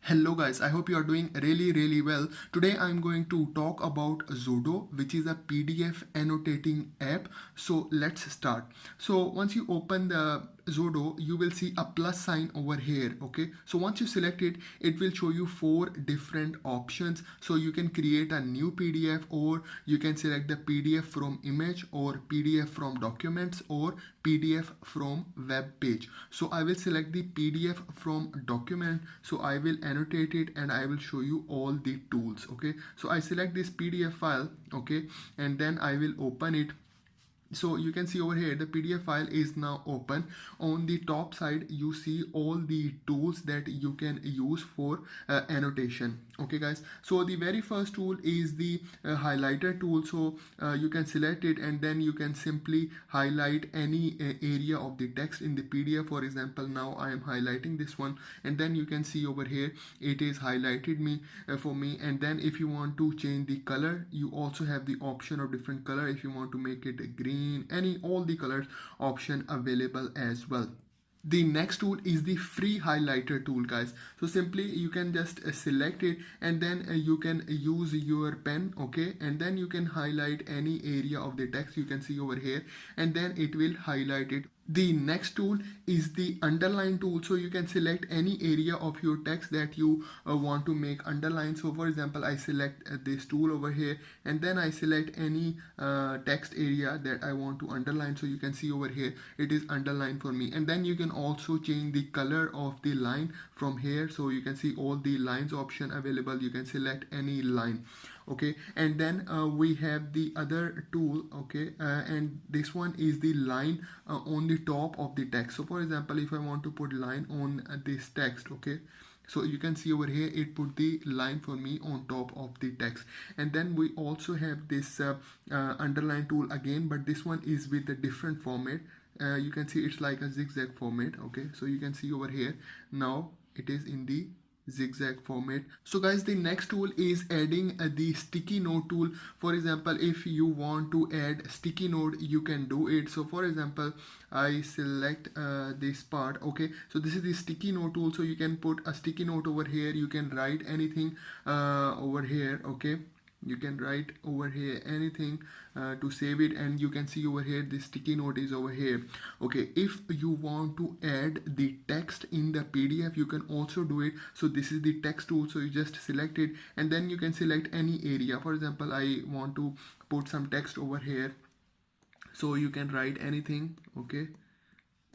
Hello guys, I hope you are doing really well. Today I'm going to talk about Zodo, which is a PDF annotating app. So let's start. So once you open the Zodo, you will see a plus sign over here. Okay, so once you select it, it will show you four different options. So you can create a new PDF, or you can select the PDF from image, or PDF from documents, or PDF from web page. So I will select the PDF from document. So I will annotate it and I will show you all the tools. Okay, so I select this PDF file. Okay, and then I will open it. So you can see over here the PDF file is now open. On the top side you see all the tools that you can use for annotation. Okay guys, so the very first tool is the highlighter tool. So you can select it and then you can simply highlight any area of the text in the PDF. For example, now I am highlighting this one, and then you can see over here it is highlighted for me. And then if you want to change the color, you also have the option of different color. If you want to make it green, all the colors option available as well. The next tool is the free highlighter tool, guys. So simply you can just select it, and then you can use your pen. Okay, and then you can highlight any area of the text. You can see over here, and then it will highlight it. The next tool is the underline tool. So you can select any area of your text that you want to make underline. So for example, I select this tool over here, and then I select any text area that I want to underline. So you can see over here it is underlined for me. And then you can also change the color of the line from here. So you can see all the lines option available. You can select any line. Okay, and then we have the other tool. Okay, and this one is the line on the top of the text. So for example, if I want to put line on this text, okay, so you can see over here it put the line for me on top of the text. And then we also have this underline tool again, but this one is with a different format. You can see it's like a zigzag format. Okay, so you can see over here now it is in the zigzag format. So guys, the next tool is adding the sticky note tool. For example, if you want to add sticky note, you can do it. So for example, I select this part. Okay, so this is the sticky note tool. So you can put a sticky note over here. You can write anything over here. Okay, you can write over here anything to save it, and you can see over here the sticky note is over here. Okay, if you want to add the text in the PDF, you can also do it. So this is the text tool. So you just select it, and then you can select any area. For example, I want to put some text over here, so you can write anything. Okay,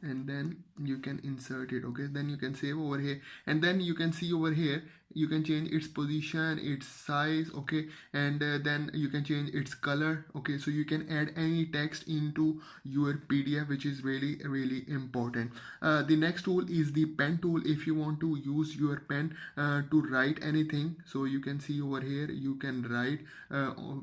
and then you can insert it. Okay, then you can save over here, and then you can see over here you can change its position, its size. Okay, and then you can change its color. Okay, so you can add any text into your PDF, which is really important. The next tool is the pen tool. If you want to use your pen to write anything, so you can see over here you can write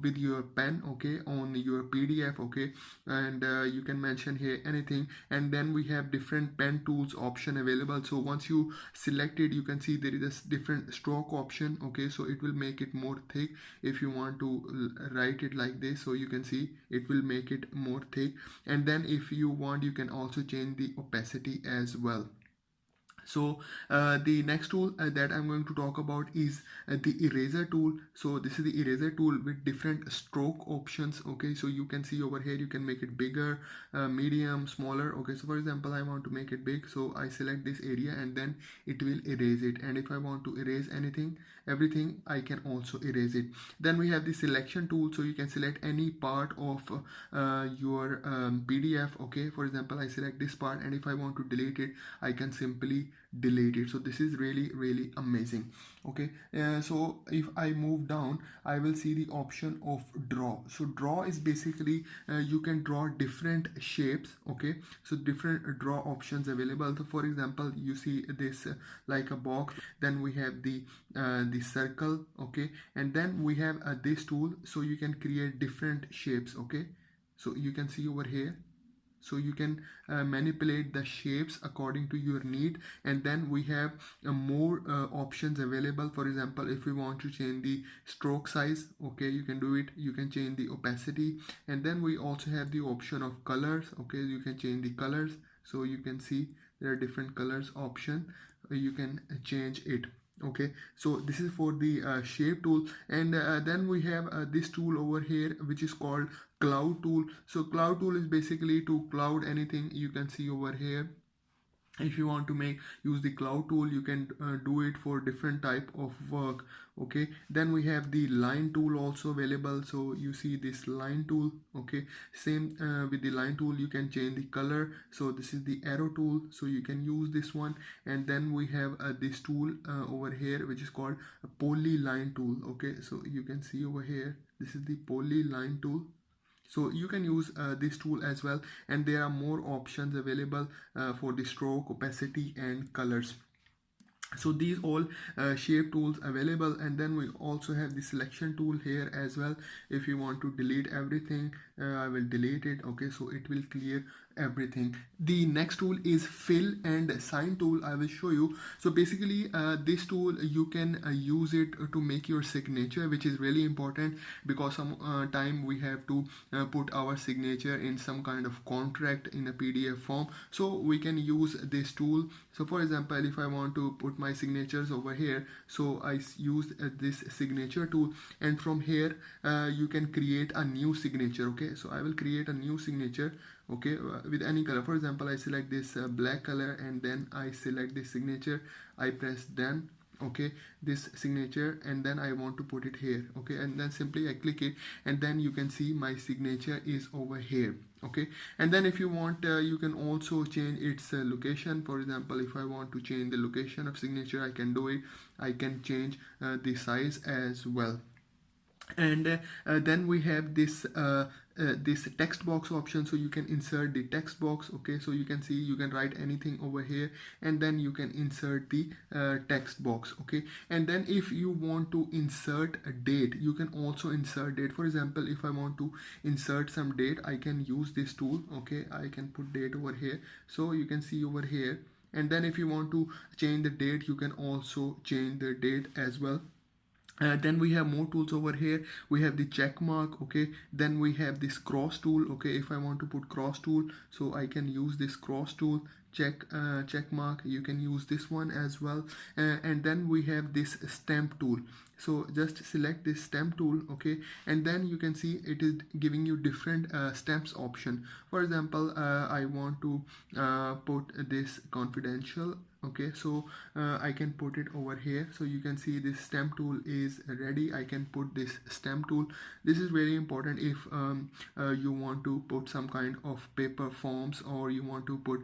with your pen. Okay, on your PDF. Okay, and you can mention here anything. And then we have different pen tools option available. So once you select it, you can see there is a different stroke option. Okay, so it will make it more thick. If you want to write it like this, so you can see it will make it more thick. And then if you want, you can also change the opacity as well. So the next tool that I'm going to talk about is the eraser tool. So this is the eraser tool with different stroke options. Okay, so you can see over here you can make it bigger, medium, smaller. Okay, so for example, I want to make it big, so I select this area and then it will erase it. And if I want to erase everything, I can also erase it. Then we have the selection tool. So you can select any part of your PDF. Okay, for example, I select this part, and if I want to delete it, I can simply delete it. So this is really amazing. Okay, so if I move down, I will see the option of draw. So draw is basically you can draw different shapes. Okay, so different draw options available. So for example, you see this like a box. Then we have the circle. Okay, and then we have this tool. So you can create different shapes. Okay, so you can see over here, so you can manipulate the shapes according to your need. And then we have more options available. For example, if we want to change the stroke size, okay, you can do it. You can change the opacity, and then we also have the option of colors. Okay, you can change the colors. So you can see there are different colors option. You can change it. Okay, so this is for the shape tool, and then we have this tool over here which is called cloud tool. So cloud tool is basically to cloud anything. You can see over here, if you want to make use the cloud tool, you can do it for different type of work. Okay, then we have the line tool also available. So you see this line tool. Okay, same with the line tool, you can change the color. So this is the arrow tool, so you can use this one. And then we have this tool over here which is called a polyline tool. Okay, so you can see over here, this is the polyline tool. So you can use this tool as well, and there are more options available for the stroke, opacity and colors. So these all shape tools available, and then we also have the selection tool here as well. If you want to delete everything, I will delete it. Okay, so it will clear everything. The next tool is fill and sign tool. I will show you. So basically this tool, you can use it to make your signature, which is really important, because some time we have to put our signature in some kind of contract in a PDF form. So we can use this tool. So for example, if I want to put my signatures over here, so I use this signature tool, and from here you can create a new signature. Okay, so I will create a new signature. Okay, with any color. For example, I select this black color, and then I select this signature. I press done. Okay, this signature, and then I want to put it here. Okay, and then simply I click it, and then you can see my signature is over here. Okay, and then if you want, you can also change its location. For example, if I want to change the location of signature, I can do it. I can change the size as well. And then we have this text box option, so you can insert the text box. Okay, so you can see, you can write anything over here, and then you can insert the text box. Okay, and then if you want to insert a date, you can also insert date. For example, if I want to insert some date, I can use this tool. Okay, I can put date over here, so you can see over here. And then if you want to change the date, you can also change the date as well. Then we have more tools over here. We have the check mark. Okay, then we have this cross tool. Okay, if I want to put cross tool, so I can use this cross tool. Check mark, you can use this one as well. And then we have this stamp tool. So just select this stamp tool. Okay, and then you can see it is giving you different stamps option. For example, I want to put this confidential. Okay, so I can put it over here. So you can see this stamp tool is ready. I can put this stamp tool. This is very important if you want to put some kind of paper forms, or you want to put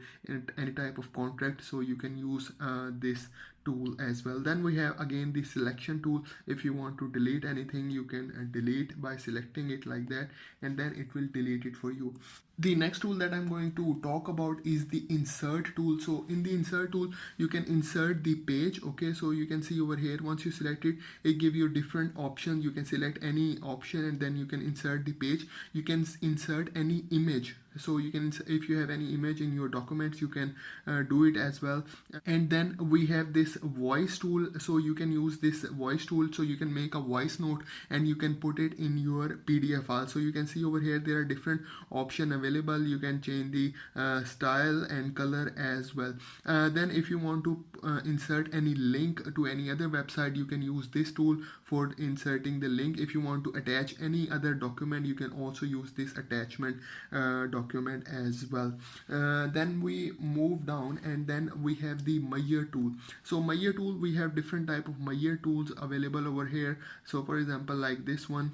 any type of contract, so you can use this tool as well. Then we have again the selection tool. If you want to delete anything, you can delete by selecting it like that, and then it will delete it for you. The next tool that I'm going to talk about is the insert tool. So in the insert tool, you can insert the page. Okay, so you can see over here, once you select it, it gives you different options. You can select any option, and then you can insert the page. You can insert any image. So you can, if you have any image in your documents, you can do it as well. And then we have this voice tool. So you can use this voice tool, so you can make a voice note and you can put it in your PDF file. So you can see over here, there are different options available. You can change the style and color as well. Then if you want to insert any link to any other website, you can use this tool for inserting the link. If you want to attach any other document, you can also use this attachment document as well. Then we move down, and then we have the measure tool. So measure tool, we have different type of measure tools available over here. So for example, like this one,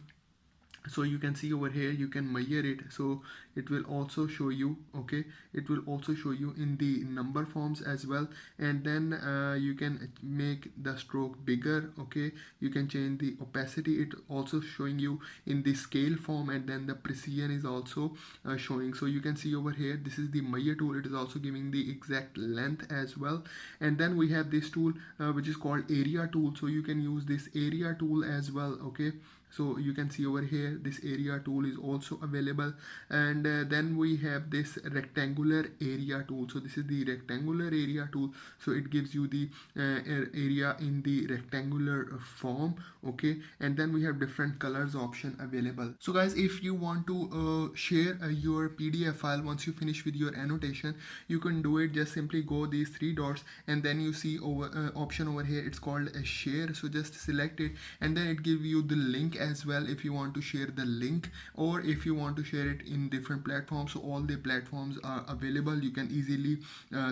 so you can see over here, you can measure it. So it will also show you. Okay, it will also show you in the number forms as well. And then you can make the stroke bigger. Okay, you can change the opacity. It also showing you in the scale form, and then the precision is also showing. So you can see over here, this is the measure tool. It is also giving the exact length as well. And then we have this tool which is called area tool. So you can use this area tool as well. Okay, so you can see over here, this area tool is also available. And then we have this rectangular area tool. So this is the rectangular area tool, so it gives you the area in the rectangular form. Okay, and then we have different colors option available. So guys, if you want to share your PDF file once you finish with your annotation, you can do it. Just simply go these three dots, and then you see over option over here, it's called a share. So just select it, and then it gives you the link as well if you want to share the link, or if you want to share it in different platforms. So all the platforms are available, you can easily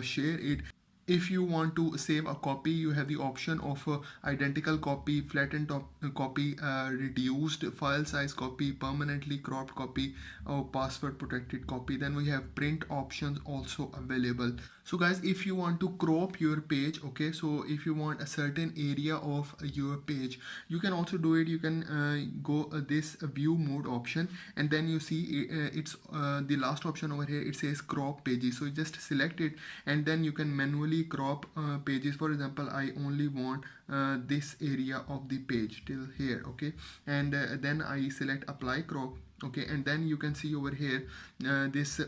share it. If you want to save a copy, you have the option of identical copy, flattened copy, reduced file size copy, permanently cropped copy, or password protected copy. Then we have print options also available. So guys, if you want to crop your page, okay, so if you want a certain area of your page, you can also do it. You can go this view mode option, and then you see it's the last option over here, it says crop pages. So you just select it, and then you can manually crop pages. For example, I only want this area of the page till here, okay, and then I select apply crop, okay, and then you can see over here this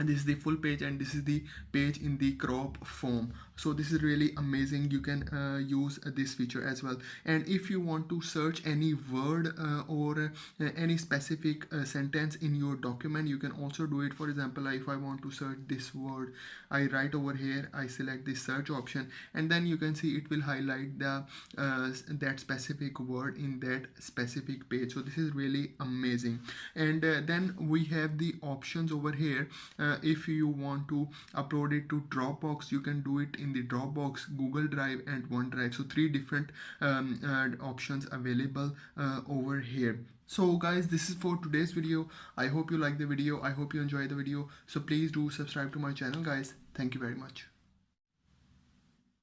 is the full page, and this is the page in the crop form. So this is really amazing. You can use this feature as well. And if you want to search any word or any specific sentence in your document, you can also do it. For example, if I want to search this word, I write over here, I select the search option, and then you can see it will highlight the that specific word in that specific page. So this is really amazing. And then we have the options over here. If you want to upload it to Dropbox, you can do it in the Dropbox, Google Drive, and OneDrive. So three different options available over here. So guys, this is for today's video. I hope you like the video. I hope you enjoy the video. So please do subscribe to my channel, guys. Thank you very much.